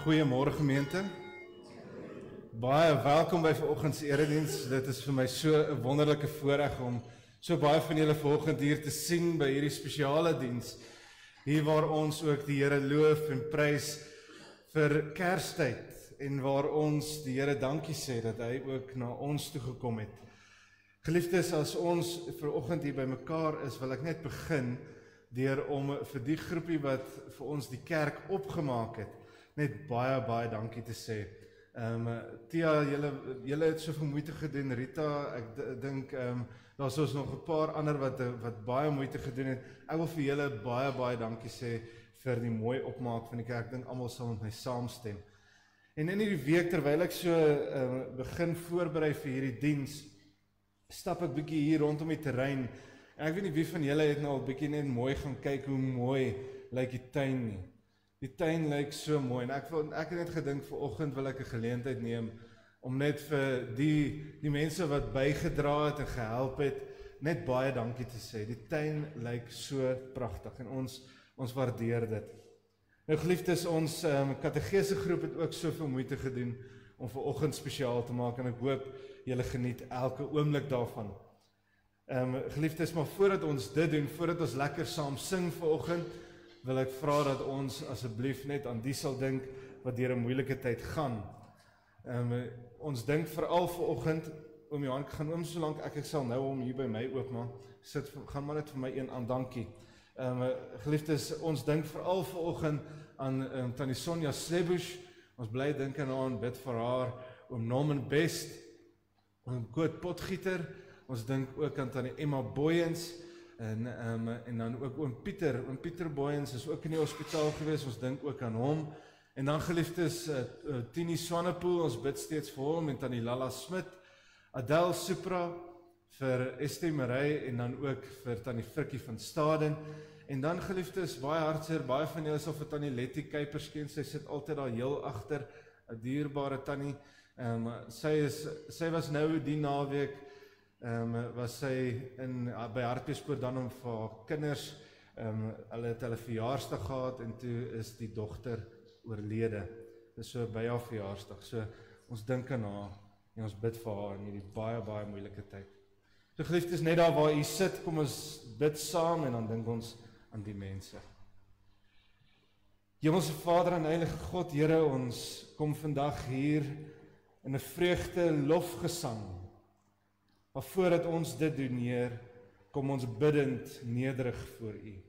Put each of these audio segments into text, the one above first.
Goeiemôre gemeente. Baie welkom by vanoggend se erediens. Dit is vir my so 'n wonderlike voorreg om so baie van julle vanoggend hier te sien by hierdie spesiale diens. Hier waar ons ook die Here loof en prys vir Kerstyd en waar ons die Here dankie sê dat hy ook na ons toe gekom het. Geliefdes, as ons vanoggend hier by mekaar is, wil ek net begin deur om vir die groepie wat vir ons die kerk opgemaak het, net baie dankie te sê. Tia, julle het soveel moeite gedoen. Rita, ek dink daar's ons nog 'n paar ander wat baie moeite gedoen het. Ek wil vir julle baie dankie sê vir die mooi opmaak van die kerk. Ek dink almal sal met my saamstem. En in hierdie week terwyl ek so begin voorberei vir hierdie diens, stap ek bietjie hier rondom die terrein. En ek weet nie wie van julle het nou al bietjie net mooi gaan kyk hoe mooi lyk die tuin nie. Die tuin lyk so mooi en ek het net gedink vanoggend wil ek 'n geleentheid neem om net vir die mense wat bygedra het en gehelp het, net baie dankie te sê. Die tuin lyk so pragtig en ons waardeer dit. Nou geliefdes, ons kategese groep het ook soveel moeite gedoen om vanoggend spesiaal te maak en ek hoop julle geniet elke oomblik daarvan. Geliefdes, maar voordat ons dit doen, voordat ons lekker saam sing vanoggend, wil ek vra dat ons asseblief net aan die sal dink wat deur 'n moeilike tyd gaan. Ons dink veral vanoggend, oom Johan, gaan oom so lank, ek sal nou hom hier by my oopmaak. Gaan maar net vir my een aan, dankie. Geliefdes, ons dink veral vanoggend aan Tannie Sonja Slebush. Ons bly dink aan haar en bid vir haar, oom Norman Best, oom Koot Potgieter. Ons dink ook aan Tannie Emma Boyens. En dan ook oom Pieter Boyens is ook in die hospitaal gewees, ons dink ook aan hom. En dan geliefdes, Tini Swanepoel, ons bid steeds vir hom, en Tannie Lala Smit, Adele Supra, vir Estie Maree, en dan ook vir Tannie Frikkie van Staden. En dan geliefdes, baie hartseer, baie van julle sal vir Tannie Letty Kuipers ken, sy sit altyd daar heel agter, 'n dierbare tannie. Sy was nou die naweek, was sy by Hartbeespoort dan om vir haar kinders, hulle het hulle verjaarsdag gehad en toe is die dogter oorlede. Dis so by haar verjaarsdag. So ons dink aan haar en ons bid vir haar in hierdie baie moeilike tyd. So geliefdes, net daar waar u sit, kom ons bid saam en dan dink ons aan die mense. Hemelse Vader en Heilige God, Here, ons kom vandag hier in 'n vreugde lofgesang. Maar voordat ons dit doen, Heer, kom ons biddend nederig voor U.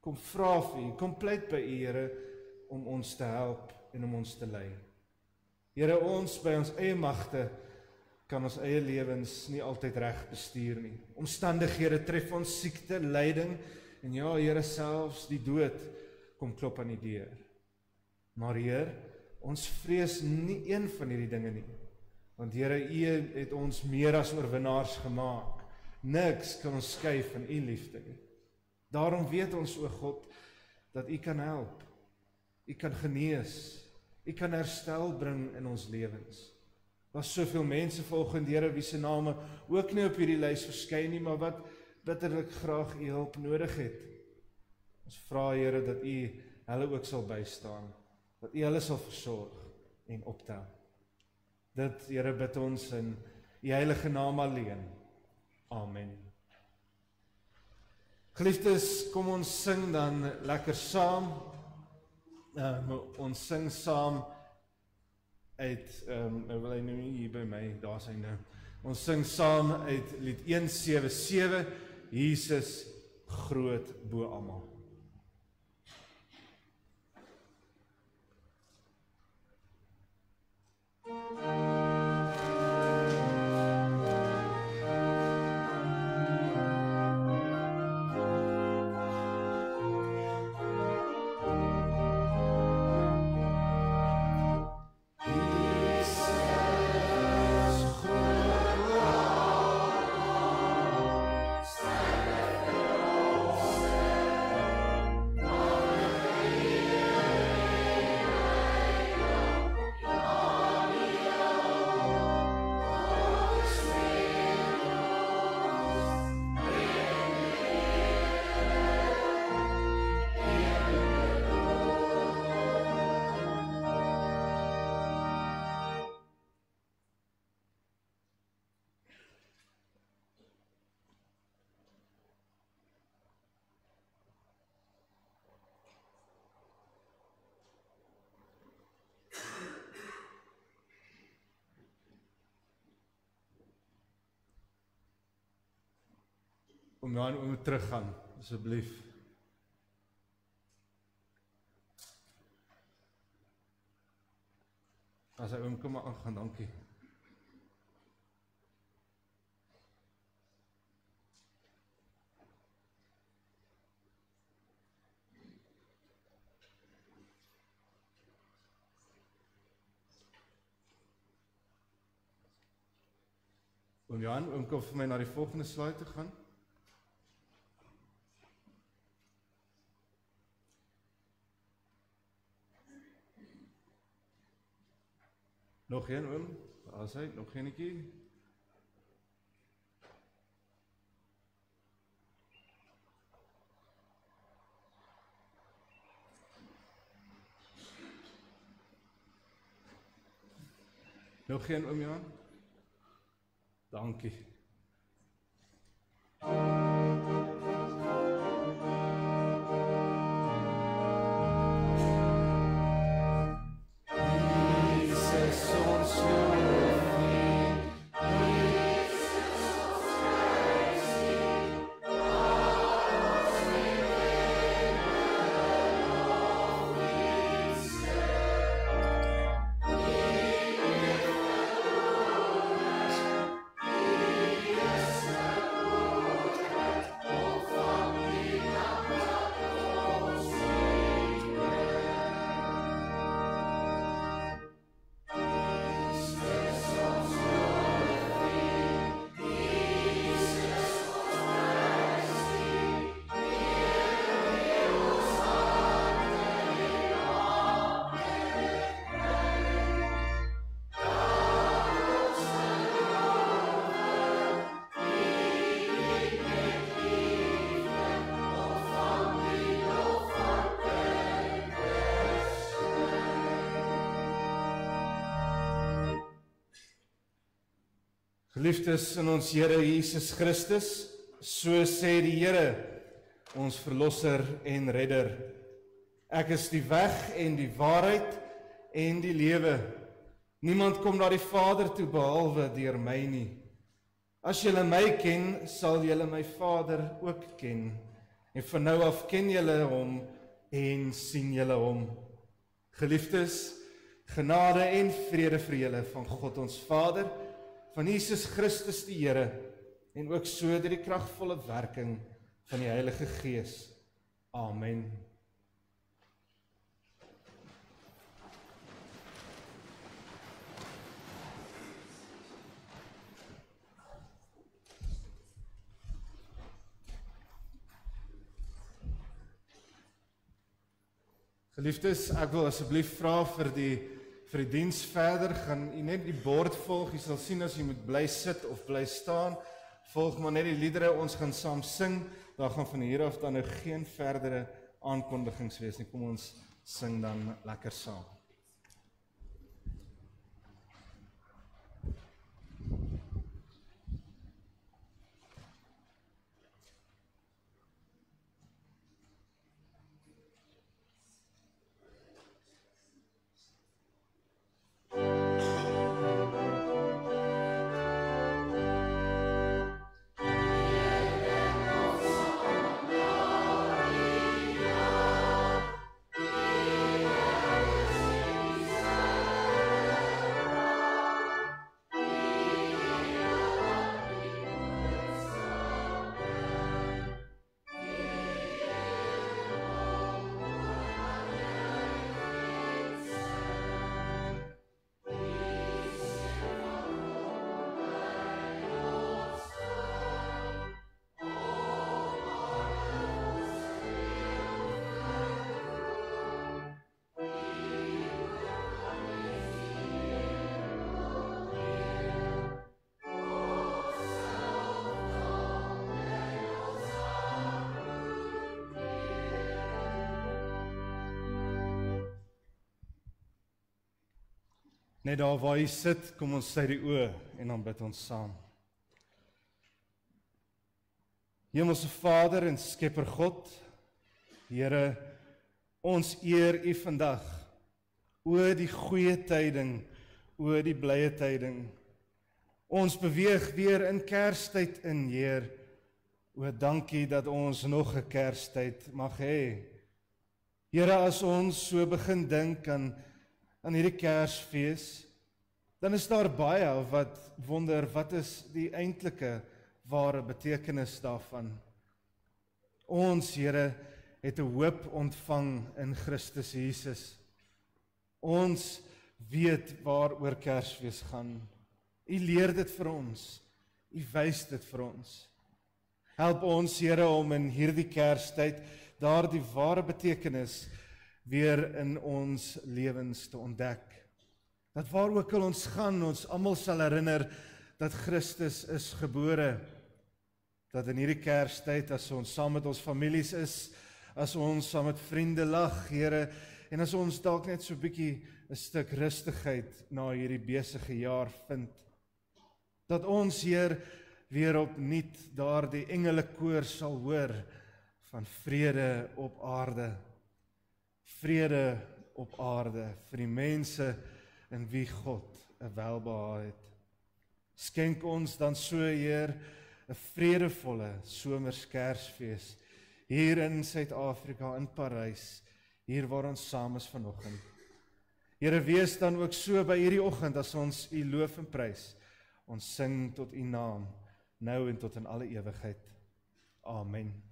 Kom vra vir U, kom pleit by U, Here, om ons te help en om ons te lei. Here, ons by ons eie magte kan ons eie lewens nie altyd reg bestuur nie. Omstandighede tref ons, siekte, lyding en ja, Here, selfs die dood kom klop aan die deur. Maar Heer, ons vrees nie een van hierdie dinge nie. Want Here, U het ons meer as oorwinnaars gemaak. Niks kan ons skei van U liefde nie. Daarom weet ons, o God, dat U kan help. U kan genees. U kan herstel bring in ons lewens. Daar's soveel mense vanoggend, Here, wie se name ook nie op hierdie lys verskyn nie, maar wat bitterlik graag U hulp nodig het. Ons vra, Here, dat U hulle ook sal bystaan, dat U hulle sal versorg en optel. Dit, Here, bid ons in U heilige naam alleen. Amen. Geliefdes, kom ons sing dan lekker saam. Ons sing saam uit, nou wil hy nou nie hier by my, daar is hy nou. Ons sing saam uit lied 177, Jesus groot bo almal. Yeah. Oom Johan, oom moet teruggaan, asseblief. As hy oom kom maar aangaan, dankie. Oom Johan, oom kom vir my na die volgende slide te gaan. Nog een oom, daar is hy, nog eenetjie. Nog een oom Johan. Dankie. Geliefdes in ons Here Jesus Christus, so sê die Here, ons Verlosser en Redder. Ek is die weg en die waarheid en die lewe. Niemand kom na die Vader toe behalwe deur my nie. As julle my ken, sal julle my Vader ook ken. En van nou af ken julle hom en sien julle hom. Geliefdes, genade en vrede vir julle van God ons Vader, van Jesus Christus die Here, en ook so deur die kragvolle werking van die Heilige Gees. Amen. Geliefdes, ek wil asseblief vra vir die diens verder, gaan u net die bord volg, u sal sien as u moet bly sit of bly staan, volg maar net die liedere, ons gaan saam sing, daar gaan van hier af dan nou geen verdere aankondigings wees nie, kom ons sing dan lekker saam. Net daar waar jy sit, kom ons sluit die oë en dan bid ons saam. Hemelse Vader en Skepper God, Here, ons eer U vandag, o die goeie tyding, o die blye tyding. Ons beweeg weer in Kerstyd in, Heer. O, dankie dat ons nog 'n Kerstyd mag hê. Here, as ons so begin dink aan hierdie Kersfees, dan is daar baie wat wonder, wat is die eintlike ware betekenis daarvan? Ons, Here, het 'n hoop ontvang in Christus Jesus. Ons weet waaroor Kersfees gaan. U leer dit vir ons. U wys dit vir ons. Help ons, Here, om in hierdie Kerstyd daardie ware betekenis weer in ons lewens te ontdek. Dat waar ook al ons gaan, ons almal sal herinner dat Christus is gebore. Dat in hierdie Kerstyd, as ons saam met ons families is, as ons saam met vriende lag, Here, en as ons dalk net so 'n bietjie 'n stuk rustigheid na hierdie besige jaar vind, dat ons, Heer, weer opnuut daardie engelekoor sal hoor van vrede op aarde. Vrede op aarde vir die mense in wie God 'n welbehae het. Skenk ons dan so, Heer, 'n vredevolle somerskersfees hier in Suid-Afrika, in Parys, hier waar ons saam is vanoggend. Here, wees dan ook so by hierdie oggend as ons U loof en prys. Ons sing tot U naam, nou en tot in alle ewigheid. Amen.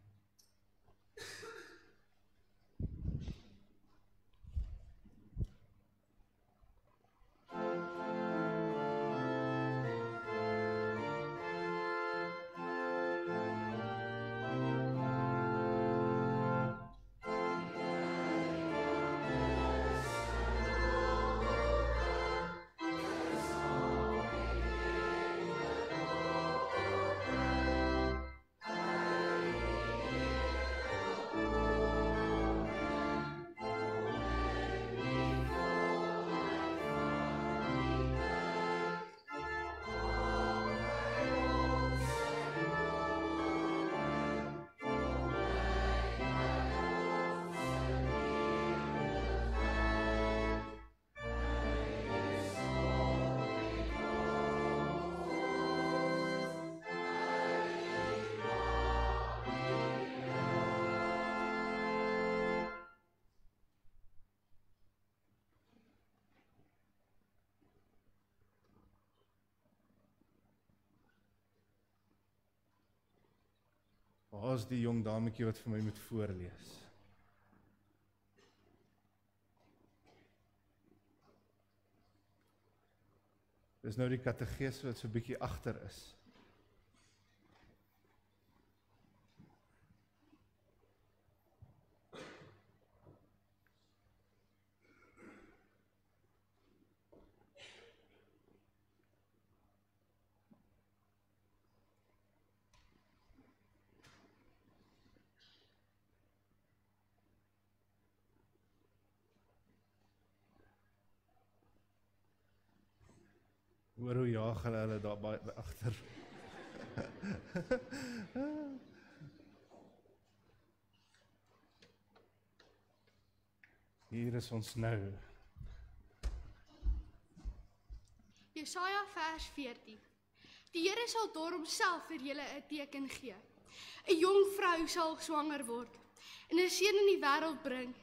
Waar is die jong dametjie wat vir my moet voorlees? Dis nou die katekese wat so 'n bietjie agter is. Hoor hoe jaag hulle daar by agter. Hier is ons nou. Jesaja vers 14. Die Here sal door homself vir julle 'n teken gee. 'n Jong vrou sal swanger word en 'n seun in die wêreld bring,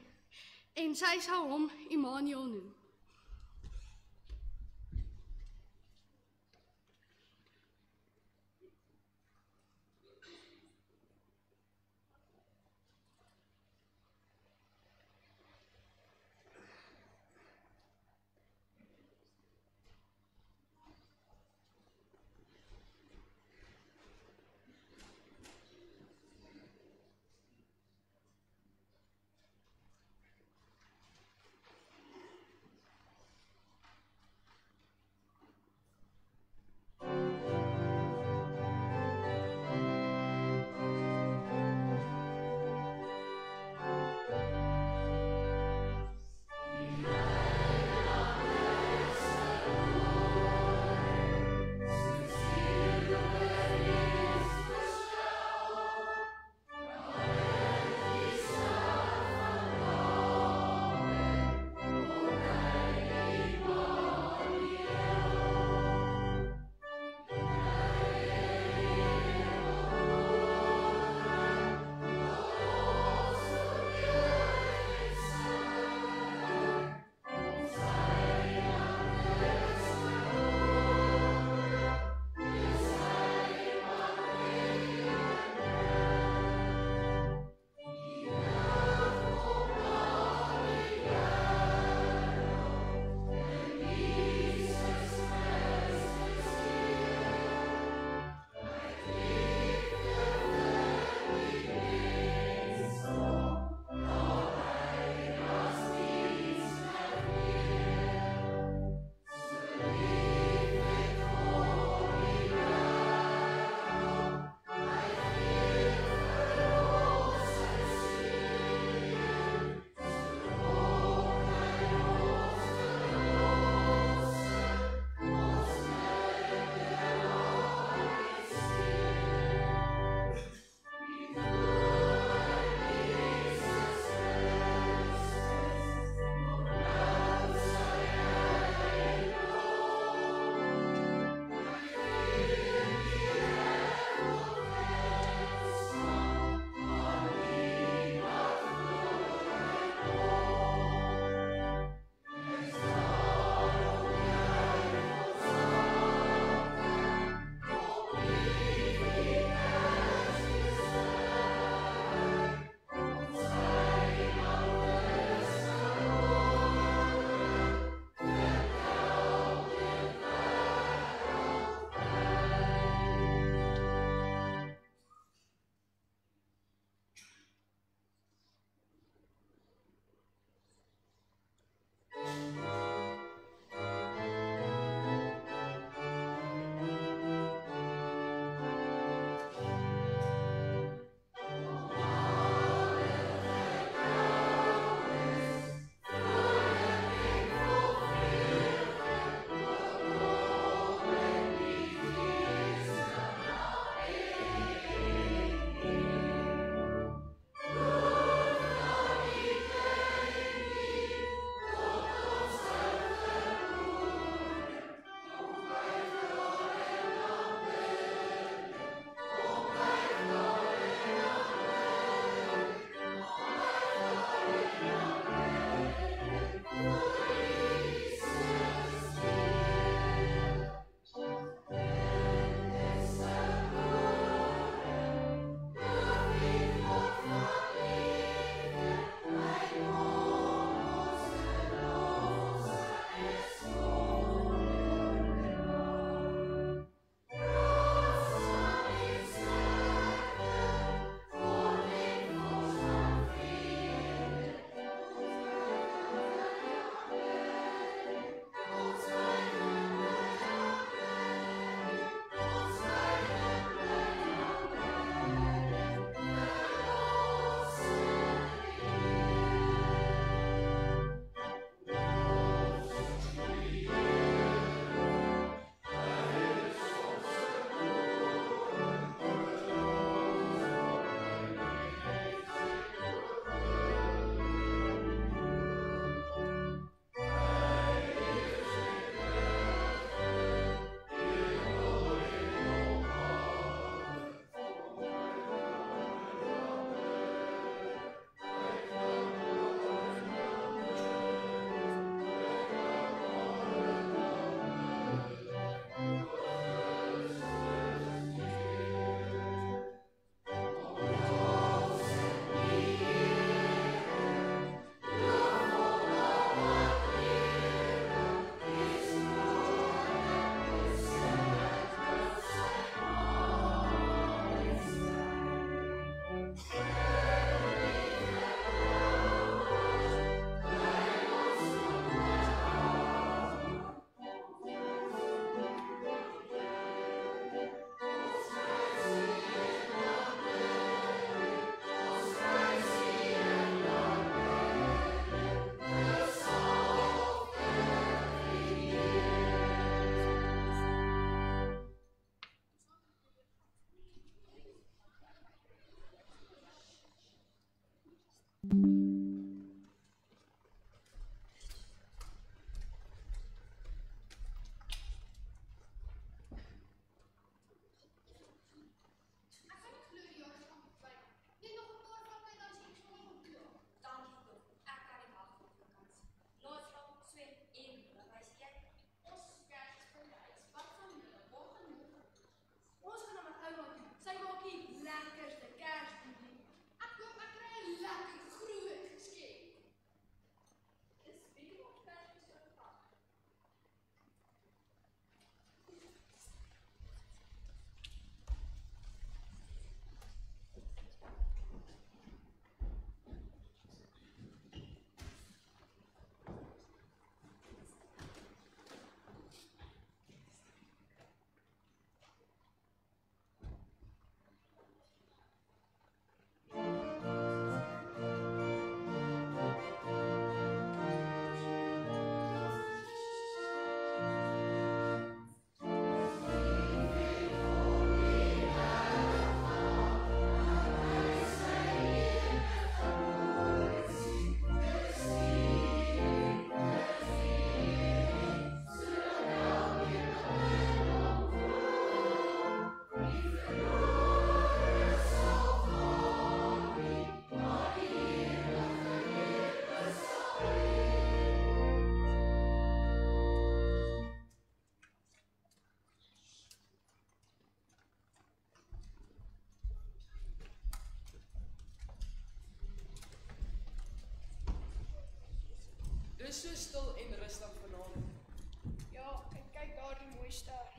en sy sal hom Immanuel noem. Dis so stil en rustig vanaand. Ja, en kyk daar die mooi ster.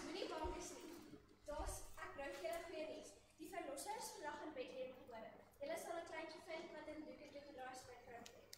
Moenie bang wees nie. Ek bring vir julle goeie nuus. Die verlosser is vandag in Bethlehem gebore. Julle sal 'n kleintjie vind wat in doeke gedraai is vir Christus.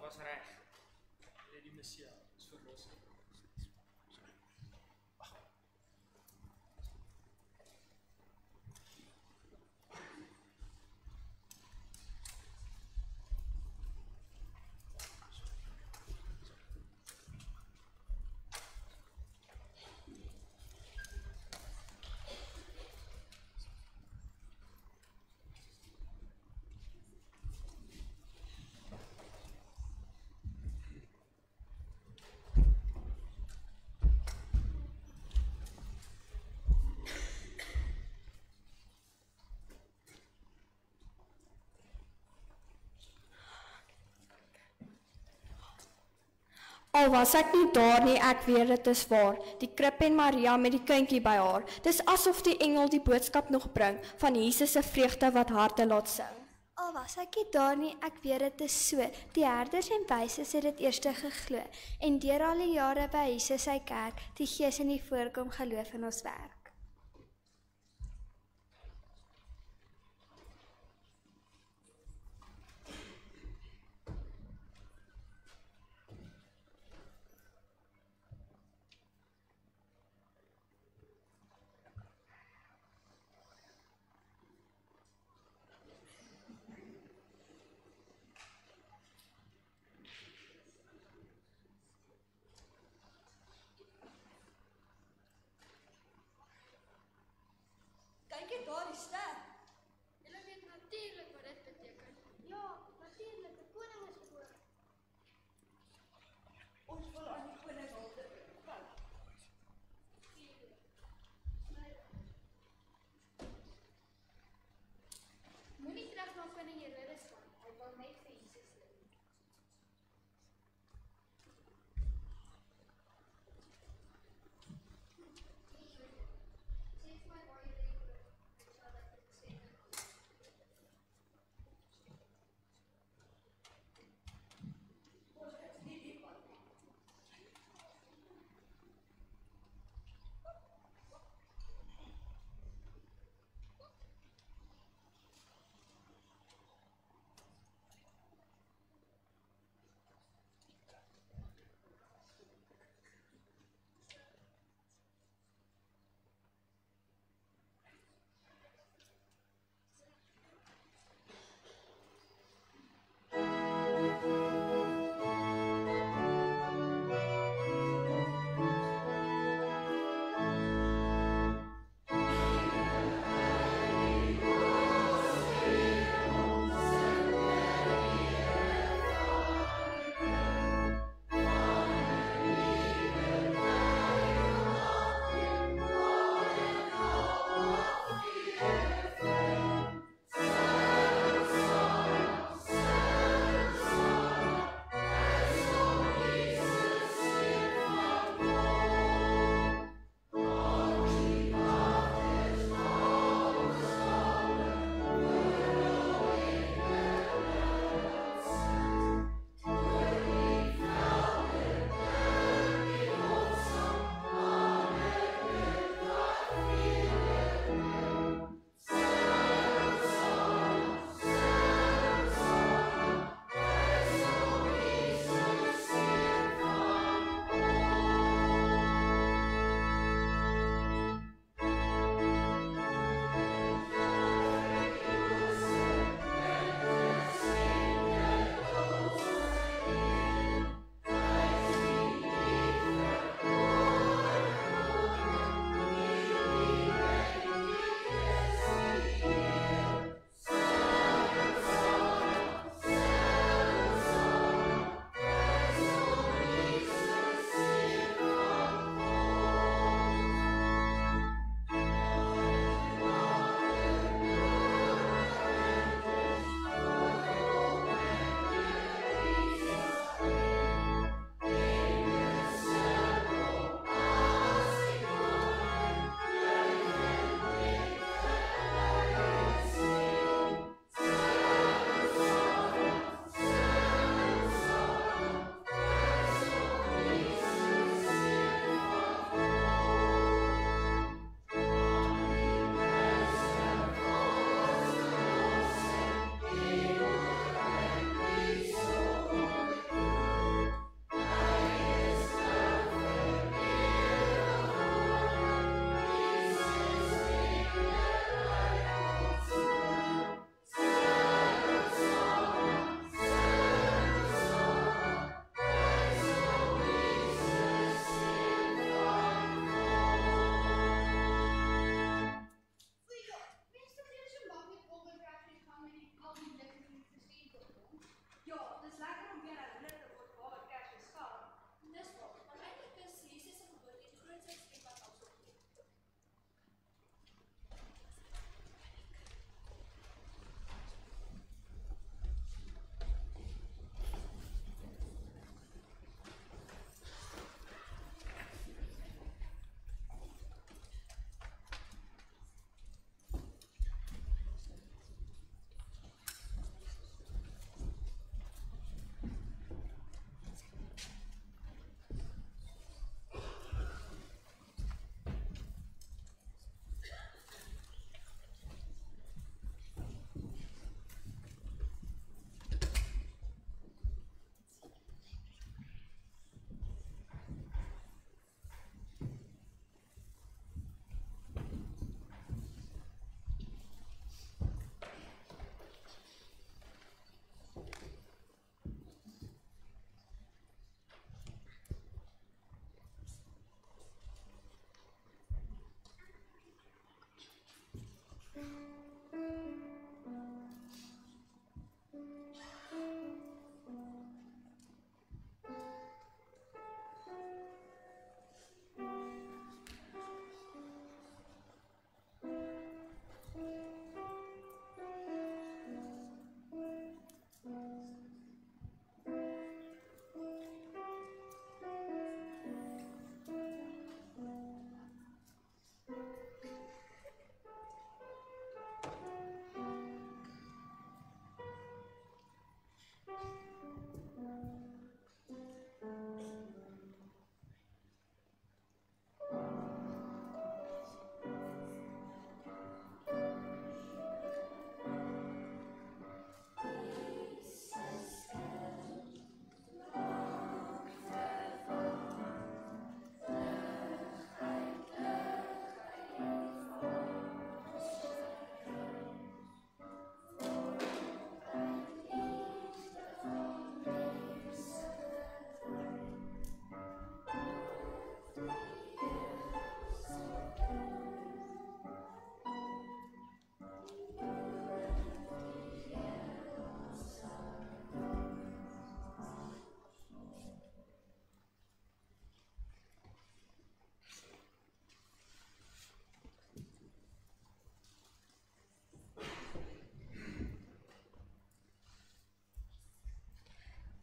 was reg. Die Messia is verlosser. Al was ek nie daar nie, ek weet dit is waar. Die krib en Maria met die kindjie by haar. Dis asof die engel die boodskap nog bring van Jesus se vreugde wat harte laat sing. Al was ek nie daar nie, ek weet dit is so. Die herders en wyses het dit eers geglo. En deur al die jare by Jesus sy kerk, die Gees in die voorkom geloof in ons werk.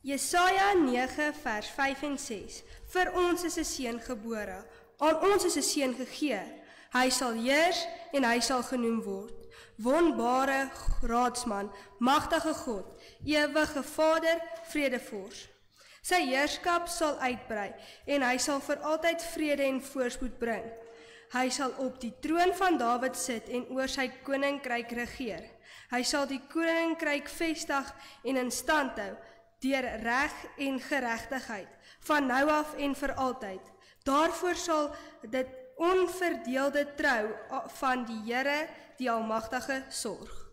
Jesaja 9 vers 5 en 6. Vir ons is 'n seun gebore, aan ons is 'n seun gegee. Hy sal heers en hy sal genoem word. Wonderbare raadsman, magtige God, ewige Vader, vredevors. Sy heerskap sal uitbrei en hy sal vir altyd vrede en voorspoed bring. Hy sal op die troon van Dawid sit en oor sy koninkryk regeer. Hy sal die koninkryk vestig en in stand hou deur reg en geregtigheid van nou af en vir altyd. Daarvoor sal dit onverdeelde trou van die Here, die Almagtige, sorg.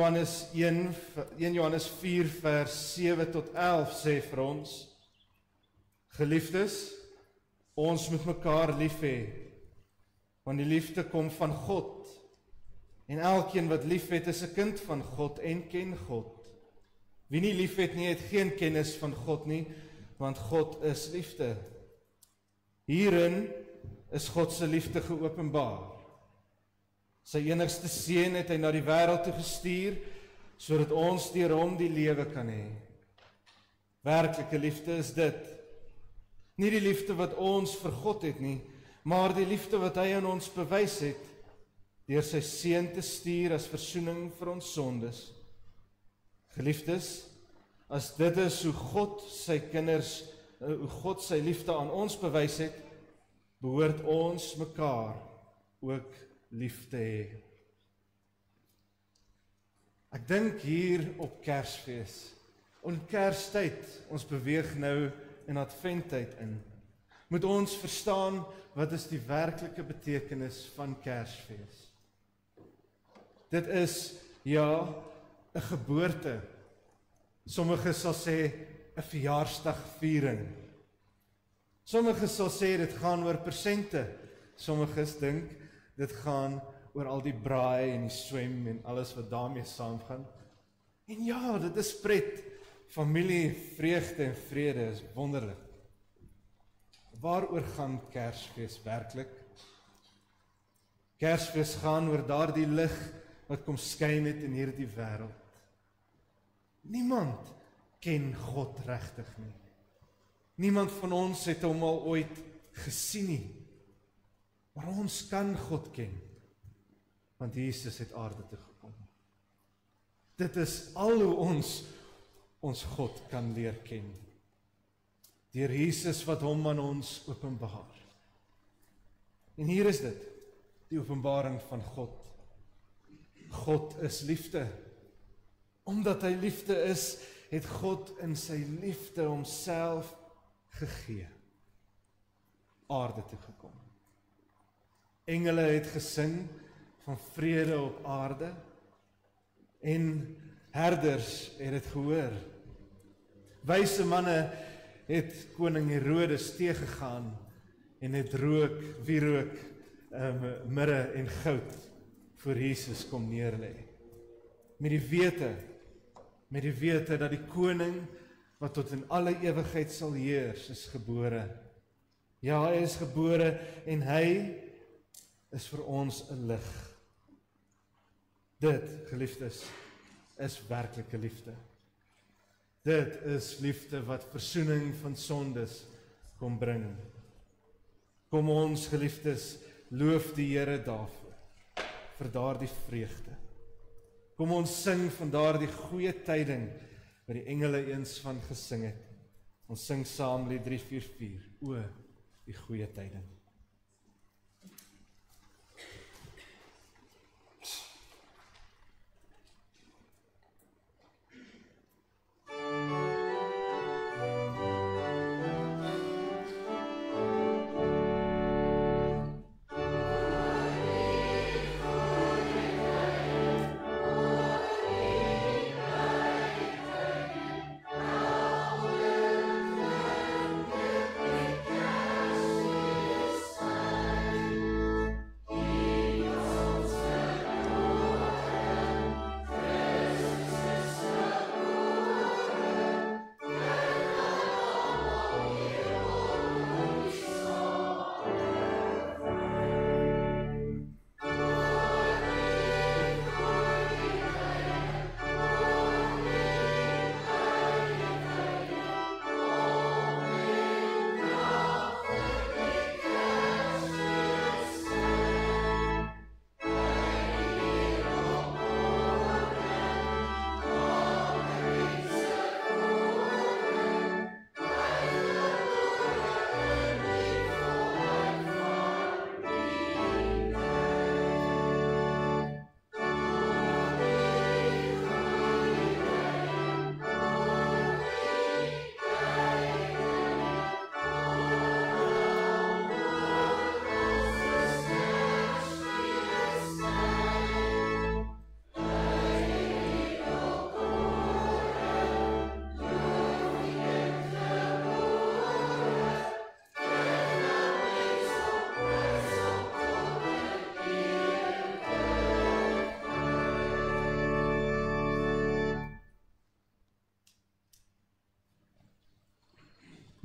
Johannes 1 Johannes 4 vers 7 tot 11 sê vir ons: Geliefdes, ons moet mekaar lief hê, want die liefde kom van God. En elkeen wat liefhet is 'n kind van God en ken God. Wie nie liefhet nie, het geen kennis van God nie, want God is liefde. Hierin is God se liefde geopenbaar. Sy enigste seun het hy na die wêreld toe gestuur, sodat ons deur hom die lewe kan hê. Werklike liefde is dit. Nie die liefde wat ons vir God het nie, maar die liefde wat hy aan ons bewys het, deur sy seun te stuur as versoening vir ons sondes. Geliefdes, as dit is hoe God sy liefde aan ons bewys het, behoort ons mekaar ook lief te hê. Ek dink hier op Kersfees, en Kerstyd, ons beweeg nou in Adventtyd in, moet ons verstaan wat is die werklike betekenis van Kersfees. Dit is, ja, 'n geboorte. Sommige sal sê 'n verjaarsdagviering. Sommige sal sê dit gaan oor persente. Sommiges dink dit gaan oor al die braai en die swem en alles wat daarmee saamgaan. En ja, dit is pret. Familie, vreugde en vrede is wonderlik. Waaroor gaan Kersfees werklik? Kersfees gaan oor daardie lig wat kom skyn het in hierdie wêreld. Niemand ken God regtig nie. Niemand van ons het hom al ooit gesien nie. Maar ons kan God ken, want Jesus het aarde toe gekom. Dit is al hoe ons God kan leer ken. Deur Jesus wat hom aan ons openbaar. En hier is dit, die openbaring van God. God is liefde. Omdat hy liefde is, het God in sy liefde homself gegee. Aarde toe gekom. Engele het gesing van vrede op aarde en herders het dit gehoor. Wyse manne het koning Herodes teëgegaan en het wierook, mirre en goud voor Jesus kom neerlê. Met die wete dat die koning wat tot in alle ewigheid sal heers is gebore. Ja, hy is gebore en hy is vir ons 'n lig. Dit, geliefdes, is werklike liefde. Dit is liefde wat versoening van sondes kom bring. Kom ons, geliefdes, loof die Here daarvoor, vir daardie vreugde. Kom ons sing van daardie goeie tyding wat die engele eens van gesing het. Ons sing saam lied 344, o, die goeie tyding.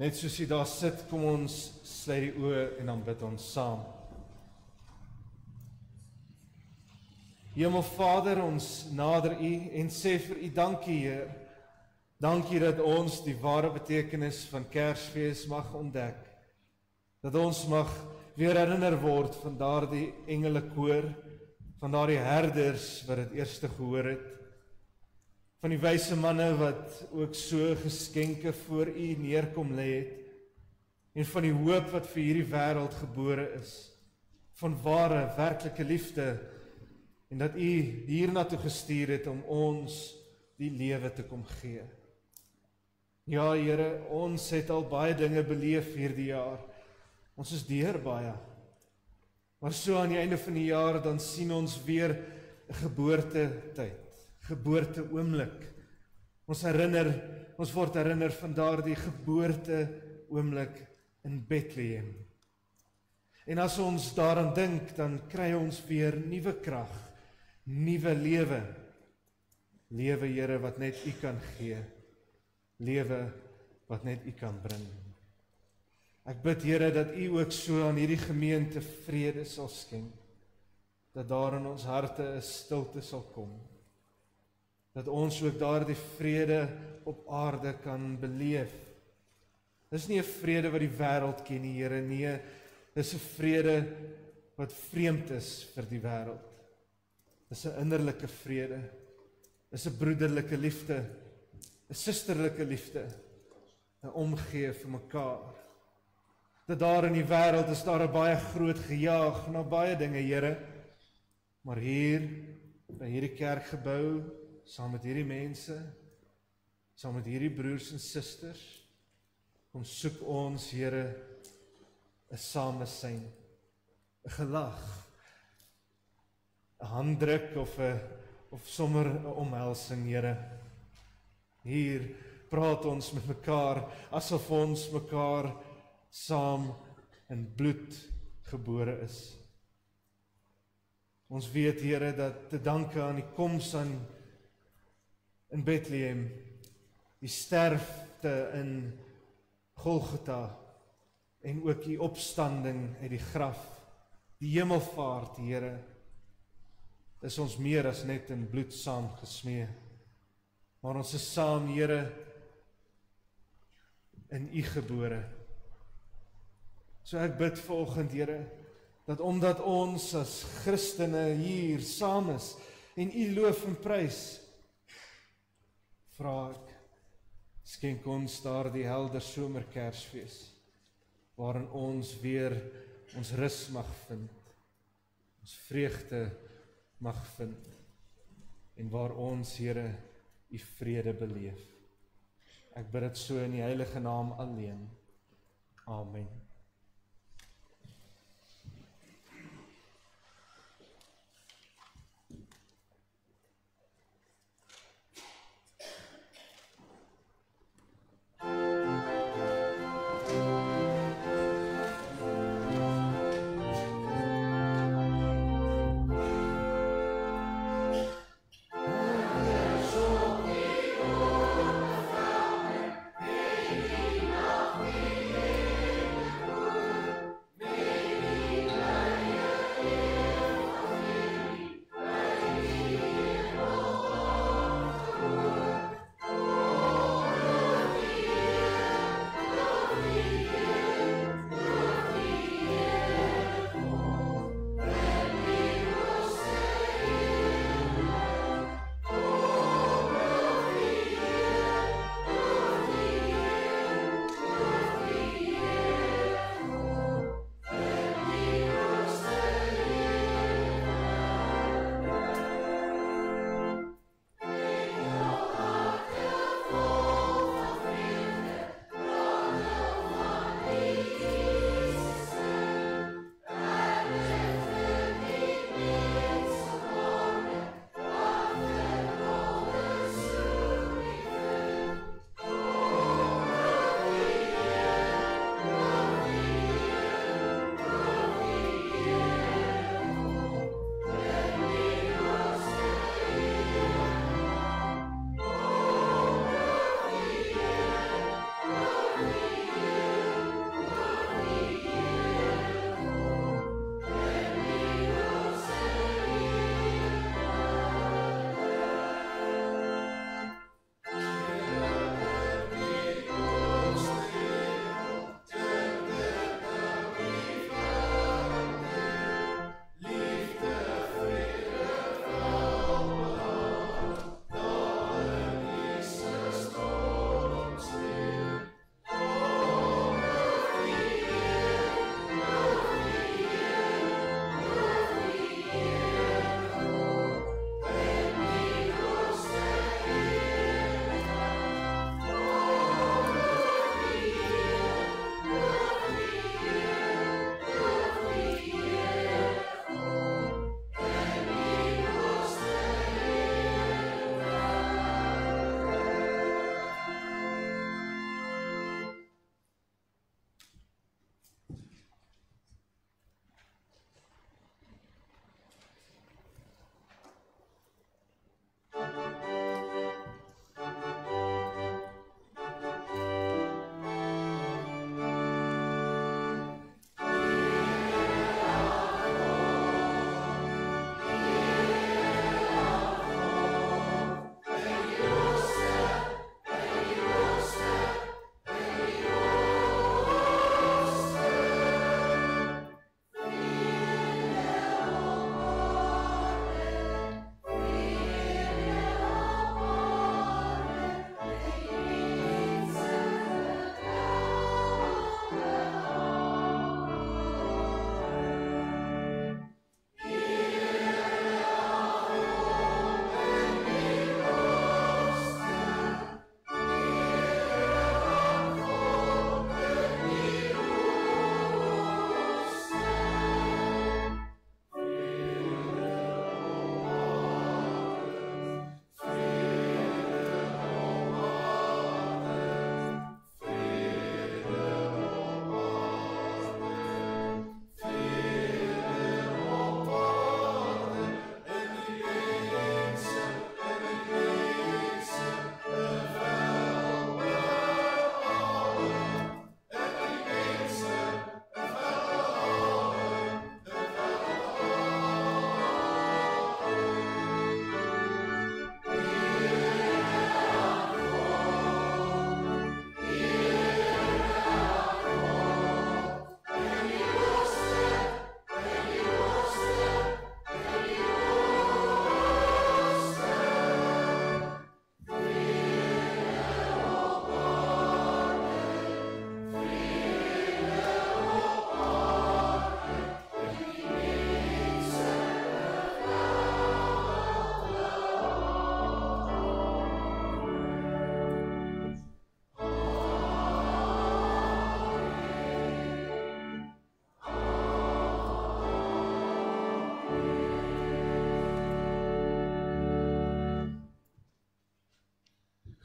Net soos jy daar sit, kom ons sluit die oë en dan bid ons saam. Hemelvader, ons nader U en sê vir U dankie, Heer. Dankie dat ons die ware betekenis van Kersfees mag ontdek. Dat ons mag weer herinner word van daardie engelekoor, van daardie herders wat dit eerste gehoor het, van die wyse manne wat ook so geskenke voor U neerkom lê het, en van die hoop wat vir hierdie wêreld gebore is, van ware, werklike liefde, en dat U hiernatoe gestuur het om ons die lewe te kom gee. Ja, Here, ons het al baie dinge beleef hierdie jaar. Ons is deur baie. Maar so aan die einde van die jaar, dan sien ons weer 'n geboortetyd, geboorte oomblik. Ons word herinner van daardie geboorte oomblik in Bethlehem. En as ons daaraan dink, dan kry ons weer nuwe krag, nuwe lewe. Lewe, Here, wat net U kan gee. Lewe wat net U kan bring. Ek bid, Here, dat U ook so aan hierdie gemeente vrede sal skenk. Dat daar in ons harte 'n stilte sal kom. Dat ons ook daardie vrede op aarde kan beleef. Dis nie 'n vrede wat die wêreld ken nie, Here, nee. Dis 'n vrede wat vreemd is vir die wêreld. Dis 'n innerlike vrede. Dis 'n broederlike liefde, 'n susterlike liefde, 'n omgee vir mekaar. Dat daar in die wêreld is daar 'n baie groot gejaag na baie dinge, Here. Maar hier, by hierdie kerkgebou, saam met hierdie mense, saam met hierdie broers en susters, kom soek ons, Here, 'n samesyn, 'n gelag, 'n handdruk of sommer 'n omhelsing, Here. Hier praat ons met mekaar asof ons mekaar saam in bloed gebore is. Ons weet, Here, dat te danke aan die koms in Bethlehem, die sterfte in Golgotha en ook die opstanding uit die graf, die hemelvaart, Here, is ons meer as net in bloed saamgesmee. Maar ons is saam, Here, in U gebore. So ek bid vanoggend, Here, dat omdat ons as Christene hier saam is en U loof en prys, vra ek, skenk ons daardie helder somerkersfees, waarin ons weer ons rus mag vind, ons vreugde mag vind, en waar ons, Here, U vrede beleef. Ek bid dit so in die heilige naam alleen. Amen.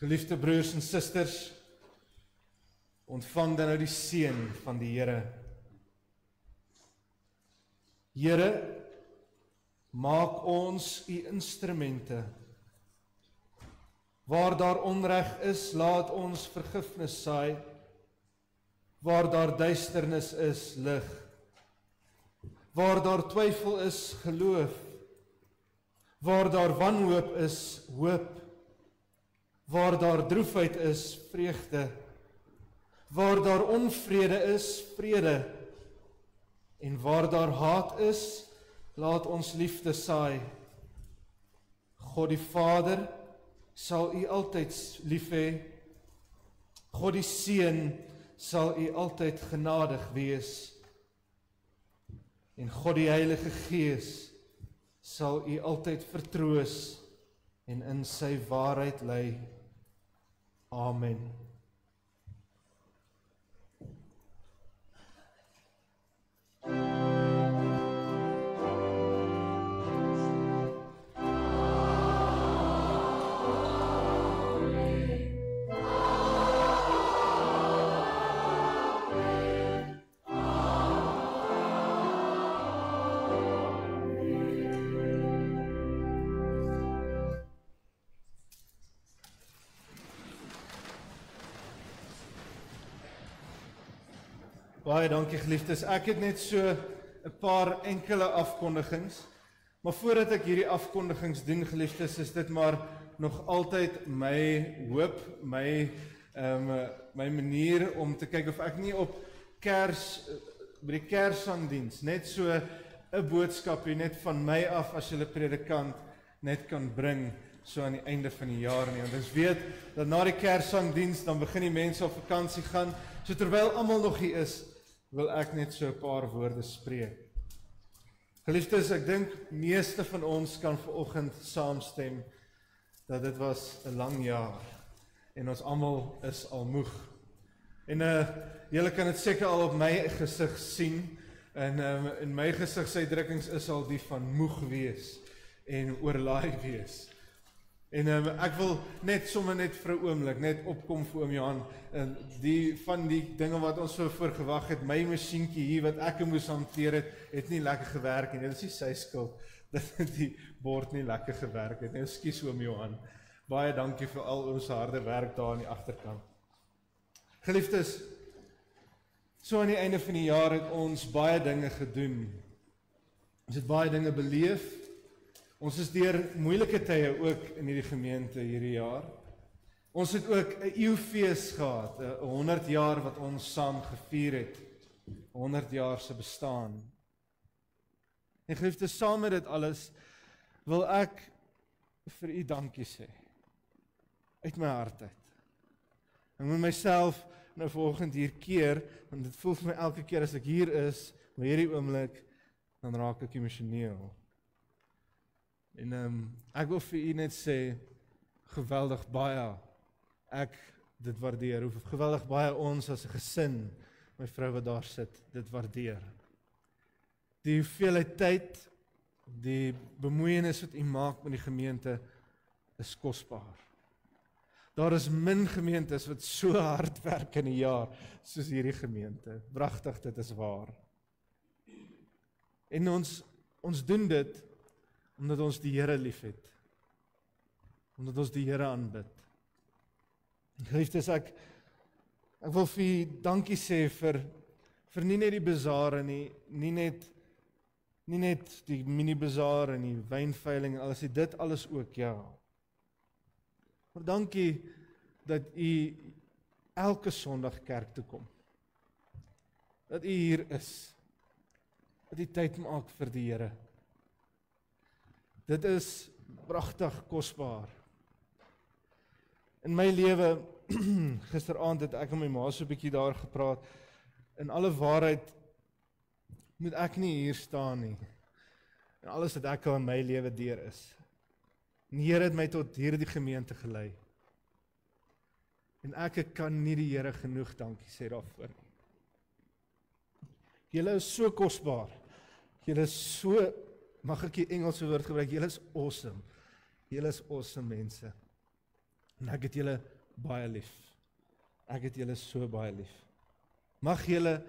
Geliefde broers en susters, ontvang dan nou die seën van die Here. Here, maak ons u instrumente. Waar daar onreg is, laat ons vergifnis saai. Waar daar duisternis is, lig. Waar daar twyfel is, geloof. Waar daar wanhoop is, hoop. Waar daar droefheid is, vreugde. Waar daar onvrede is, vrede. En waar daar haat is, laat ons liefde saai. God die Vader sal u altyd lief hê. God die Seun sal u altyd genadig wees. En God die Heilige Gees sal u altyd vertroos en in sy waarheid lei. Amen. Baie dankie geliefdes. Ek het net so 'n paar enkele afkondigings, maar voordat ek hierdie afkondigings doen geliefdes, is dit maar nog altyd my hoop, my manier om te kyk of ek nie op by die Kersangdiens net so 'n boodskapie net van my af as julle predikant net kan bring so aan die einde van die jaar nie. Want ons weet dat na die Kersangdiens dan begin die mense op vakansie gaan. So terwyl almal nog hier is, wil ek net so 'n paar woorde spreek. Geliefdes, ek dink meeste van ons kan vanoggend saamstem dat dit was 'n lang jaar en ons almal is al moeg. En julle kan dit seker al op my gesig sien en in my gesigsuitdrukkings is al die van moeg wees en oorlaai wees. En ek wil net sommer net vir 'n oomblik net opkom vir oom Johan en van die dinge wat ons so voor gewag het, my masjienkie hier wat ek moes hanteer het nie lekker gewerk nie. Dit is nie sy skuld dat die bord nie lekker gewerk het nie. Ekskuus oom Johan. Baie dankie vir al ons harde werk daar aan die agterkant. Geliefdes, so aan die einde van die jaar het ons baie dinge gedoen. Ons het baie dinge beleef. Ons is deur moeilike tye ook in hierdie gemeente hierdie jaar. Ons het ook 'n eeufees gehad, 'n 100 jaar wat ons saam gevier het. 100 jaar se bestaan. En geliefdes, saam met dit alles wil ek vir u dankie sê. Uit my hart uit. Ek moet myself nou vanoggend hier keer, want dit voel vir my elke keer as ek hier is, maar hierdie oomblik, dan raak ek emosioneel. En ek wil vir u net sê, geweldig baie, ek dit waardeer, hoe geweldig baie ons as 'n gesin, my vrou wat daar sit, dit waardeer. Die hoeveelheid tyd, die bemoeienis wat u maak met die gemeente, is kosbaar. Daar is min gemeentes wat so hard werk in 'n jaar, soos hierdie gemeente. Pragtig, dit is waar. En ons doen dit, omdat ons die Here liefhet. Omdat ons die Here aanbid. Geliefdes, ek wil vir u dankie sê vir nie net die bazaar nie net die mini bazaar en die wynveiling en alles, dit alles ook, ja. Maar dankie dat u elke Sondag kerk toe kom. Dat u hier is. Dat u tyd maak vir die Here. Dit is pragtig kosbaar. In my lewe, gisteraand het ek en my ma so 'n bietjie daar gepraat. In alle waarheid moet ek nie hier staan nie. En alles wat ek al in my lewe deur is. En die Here het my tot hierdie gemeente gelei. En ek kan nie die Here genoeg dankie sê daarvoor nie. Julle is so kosbaar. Julle is so, mag ek die Engelse woord gebruik, julle is awesome. Julle is awesome mense. En ek het julle baie lief. Ek het julle so baie lief. Mag julle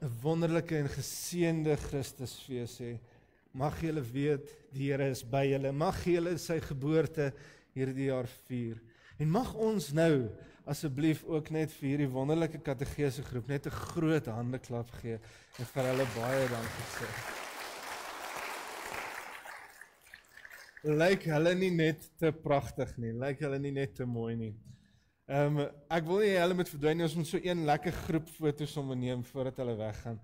'n wonderlike en geseënde Christusfees hê. Mag julle weet, die Here is by julle. Mag julle sy geboorte hierdie jaar vier. En mag ons nou asseblief ook net vir hierdie wonderlike kategese groep net 'n groot handeklap gee en vir hulle baie dankie sê. Lyk hulle nie net te pragtig nie, lyk hulle nie net te mooi nie. Ek wil nie hulle moet verdwyn nie, ons moet so een lekker groep foto's neem voordat hulle weggaan.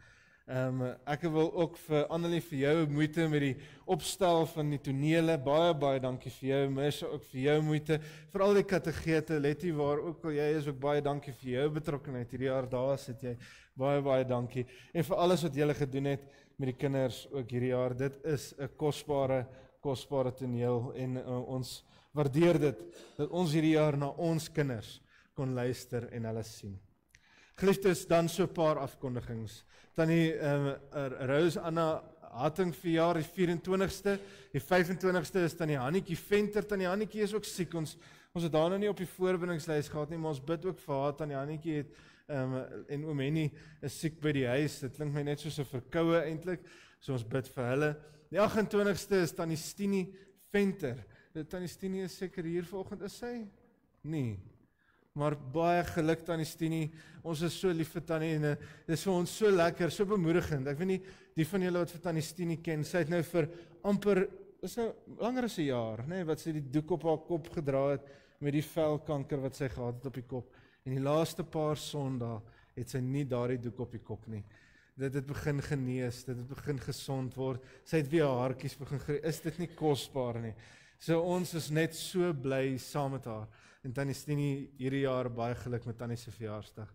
Ek wil ook vir Annelie vir jou moeite met die opstel van die tonele, baie dankie vir jou, Misha ook vir jou moeite, vir al die kategete, Letty waar ook al jy is, ook baie dankie vir jou betrokkenheid, hierdie jaar daar sit jy, baie dankie, en vir alles wat julle gedoen het met die kinders ook hierdie jaar, dit is 'n kosbare toneel, en ons waardeer dit, dat ons hierdie jaar na ons kinders kon luister en hulle sien. Geliefdes, dan so 'n paar afkondigings. Tannie Rose Anna Hatting verjaar die 24ste, die 25ste is Tannie Hannetjie Venter. Tannie Hannetjie is ook siek, ons het haar nou nie op die voorbindingslys gehad nie, maar ons bid ook vir haar. Tannie Hannetjie het, en oom Henny is siek by die huis, dit klink my net soos 'n verkoue eintlik, so ons bid vir hulle. Die 28ste is Tannie Stini Venter. Tannie Stini is seker hier vanoggend, is sy? Nee. Maar baie geluk Tannie Stini, ons is so lief vir Tannie en dit is vir ons so lekker, so bemoedigend. Ek weet nie, die van julle wat vir Tannie Stini ken, sy het nou vir amper, is nou langer as 'n jaar, nee, wat sy die doek op haar kop gedra het, met die velkanker wat sy gehad het op die kop. En die laaste paar Sondae het sy nie daardie doek op die kop nie. Dit het begin genees, dit het begin gesond word, sy het weer haar haartjies begin groei, is dit nie kosbaar nie? So ons is net so bly saam met haar. En Tannie Stini hierdie jaar baie geluk met Tannie se verjaarsdag.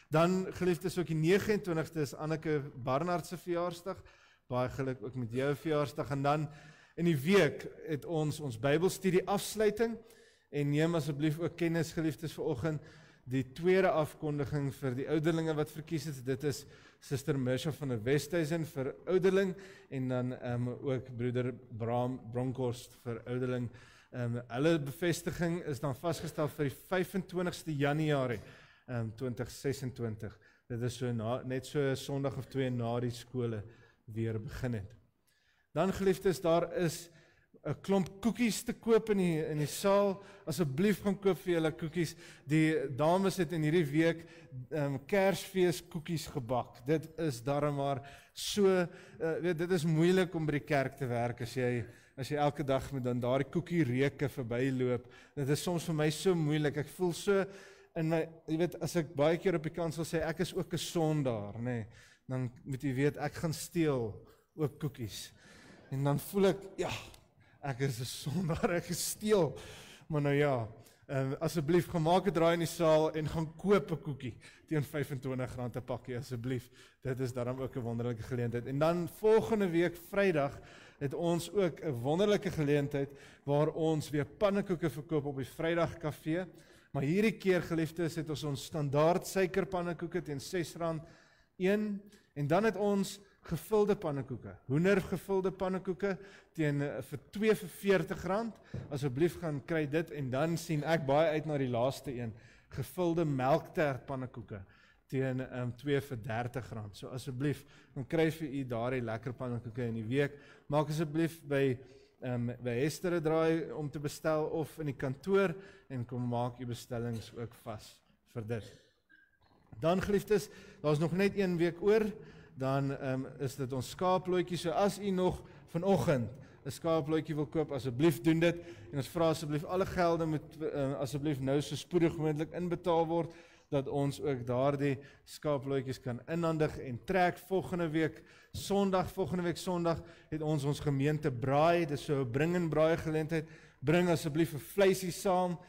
Dan geliefdes ook die 29ste is Anneke Barnard se verjaarsdag. Baie geluk ook met jou verjaarsdag. En dan in die week het ons Bybelstudie afsluiting en neem asseblief ook kennis geliefdes vanoggend die tweede afkondiging vir die ouderlinge wat verkies het. Dit is Suster Misha van der Westhuizen vir ouderling en dan ook broeder Bronkhorst vir ouderling. Hulle bevestiging is dan vasgestel vir die 25ste Januarie 2026. Dit is so net so 'n Sondag of 2 na die skole weer begin het. Dan geliefdes, daar is 'n klomp koekies te koop in die saal. Asseblief gaan koop vir julle koekies. Die dames het in hierdie week Kersfees koekies gebak. Dit is darm maar so, dit is moeilik om by die kerk te werk as jy elke dag met dan daardie koekie reuke verbyloop. Dit is soms vir my so moeilik. Ek voel so in my, jy weet, as ek baie keer op die kansel sê ek is ook 'n sondaar, nê, dan moet jy weet ek gaan steel ook koekies. En dan voel ek, ja, ek is 'n sondaar, ek gesteel. Maar nou ja, asseblief gaan maak 'n draai in die saal en gaan koop 'n koekie teen R25 'n pakkie asseblief. Dit is daarom ook 'n wonderlike geleentheid. En dan volgende week Vrydag het ons ook 'n wonderlike geleentheid waar ons weer pannekoeke verkoop op die Vrydag kafee. Maar hierdie keer geliefdes het ons standaard suikerpannekoeke teen R6 en dan het ons gevulde pannekoeke, hoendergevulde pannekoeke teen vir R2 vir R40. Asseblief gaan kry dit en dan sien ek baie uit na die laaste een, gevulde melktert pannekoeke teen R2 vir R30. So asseblief, dan kry vir u daardie lekker pannekoeke in die week. Maak asseblief by Hester 'n draai om te bestel of in die kantoor en kom maak u bestellings ook vas vir dit. Dan geliefdes, daar's nog net 1 week oor. Dan is dit ons skaaplootjie. So as u nog vanoggend 'n skaaplootjie wil koop, asseblief doen dit. En ons vra asseblief alle gelde moet asseblief nou so spoedig moontlik inbetaal word, dat ons ook daardie skaaplootjies kan inhandig en trek. Volgende week Sondag het ons gemeente braai. Dis so 'n bring en braai geleentheid. Bring asseblief 'n vleisie saam.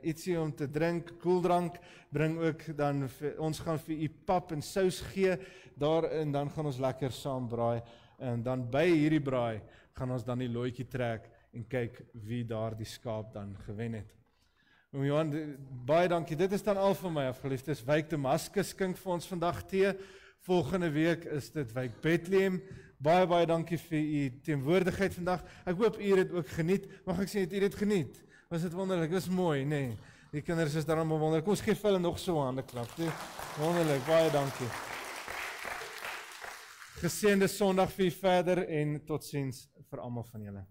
Ietsie om te drink, koeldrank, bring ook dan, ons gaan vir u pap en sous gee, daar en dan gaan ons lekker saam braai, en dan by hierdie braai, gaan ons dan die lootjie trek, en kyk wie daar die skaap dan gewen het. Oom Johan, baie dankie, dit is dan al van my afgeliefdes, Wyk Damascus skink vir ons vandag tee, volgende week is dit Wyk Bethlehem, baie dankie vir u teenwoordigheid vandag, ek hoop u het ook geniet, mag ek sê, het u dit geniet? Was dit wonderlik, was mooi, nee. Die kinders is daarom wonderlik. Kom ons gee vir hulle nog so 'n hande klap. Wonderlik, baie dankie. Geseënde Sondag vir julle verder en totsiens vir almal van julle.